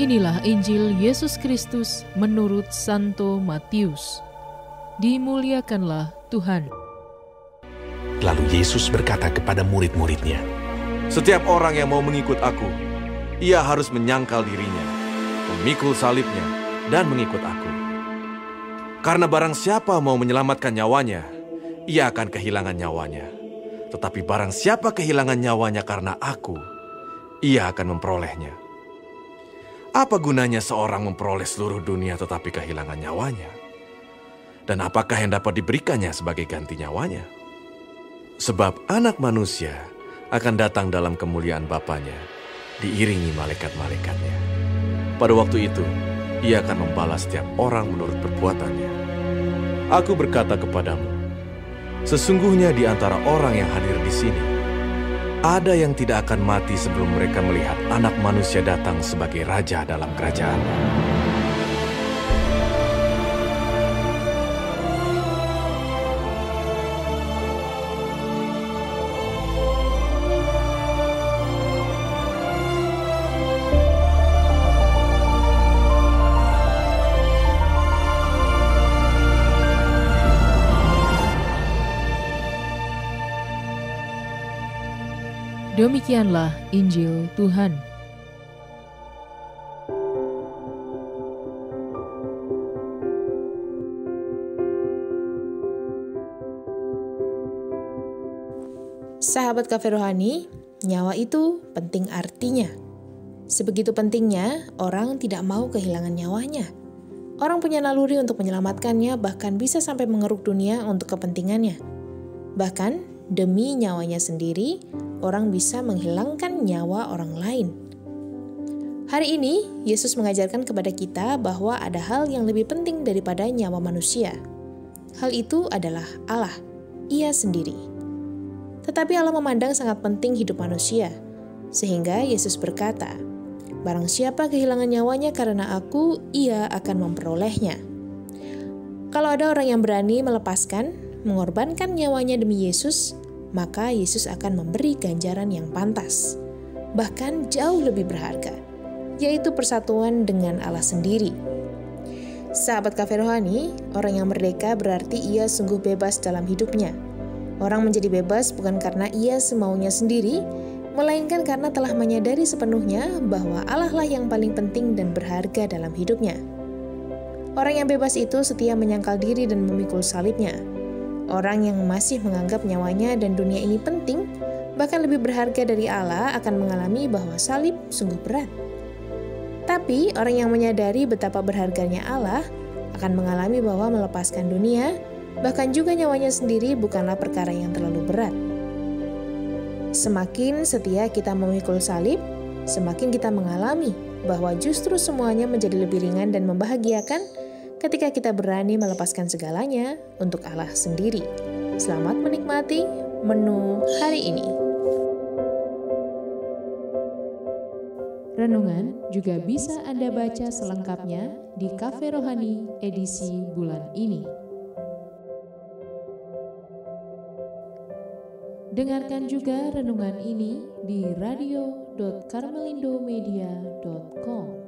Inilah Injil Yesus Kristus menurut Santo Matius. Dimuliakanlah Tuhan. Lalu Yesus berkata kepada murid-muridnya, "Setiap orang yang mau mengikut aku, ia harus menyangkal dirinya, memikul salibnya, dan mengikut aku. Karena barang siapa mau menyelamatkan nyawanya, ia akan kehilangan nyawanya. Tetapi barang siapa kehilangan nyawanya karena aku, ia akan memperolehnya. Apa gunanya seorang memperoleh seluruh dunia tetapi kehilangan nyawanya? Dan apakah yang dapat diberikannya sebagai ganti nyawanya? Sebab anak manusia akan datang dalam kemuliaan Bapanya, diiringi malaikat-malaikatnya. Pada waktu itu, ia akan membalas setiap orang menurut perbuatannya. Aku berkata kepadamu, sesungguhnya di antara orang yang hadir di sini, ada yang tidak akan mati sebelum mereka melihat Anak Manusia datang sebagai Raja dalam kerajaan." Demikianlah Injil Tuhan. Sahabat Cafe Rohani, nyawa itu penting artinya. Sebegitu pentingnya, orang tidak mau kehilangan nyawanya. Orang punya naluri untuk menyelamatkannya, bahkan bisa sampai mengeruk dunia untuk kepentingannya. Bahkan, demi nyawanya sendiri, orang bisa menghilangkan nyawa orang lain. Hari ini, Yesus mengajarkan kepada kita bahwa ada hal yang lebih penting daripada nyawa manusia. Hal itu adalah Allah, Ia sendiri. Tetapi Allah memandang sangat penting hidup manusia, sehingga Yesus berkata, "Barang siapa kehilangan nyawanya karena aku, ia akan memperolehnya." Kalau ada orang yang berani mengorbankan nyawanya demi Yesus, maka Yesus akan memberi ganjaran yang pantas, bahkan jauh lebih berharga, yaitu persatuan dengan Allah sendiri. Sahabat Cafe Rohani, orang yang merdeka berarti ia sungguh bebas dalam hidupnya. Orang menjadi bebas bukan karena ia semaunya sendiri, melainkan karena telah menyadari sepenuhnya bahwa Allah lah yang paling penting dan berharga dalam hidupnya. Orang yang bebas itu setia menyangkal diri dan memikul salibnya. Orang yang masih menganggap nyawanya dan dunia ini penting, bahkan lebih berharga dari Allah, akan mengalami bahwa salib sungguh berat. Tapi orang yang menyadari betapa berharganya Allah akan mengalami bahwa melepaskan dunia, bahkan juga nyawanya sendiri, bukanlah perkara yang terlalu berat. Semakin setia kita memikul salib, semakin kita mengalami bahwa justru semuanya menjadi lebih ringan dan membahagiakan ketika kita berani melepaskan segalanya untuk Allah sendiri. Selamat menikmati menu hari ini. Renungan juga bisa Anda baca selengkapnya di Cafe Rohani edisi bulan ini. Dengarkan juga renungan ini di radio.karmelindomedia.com.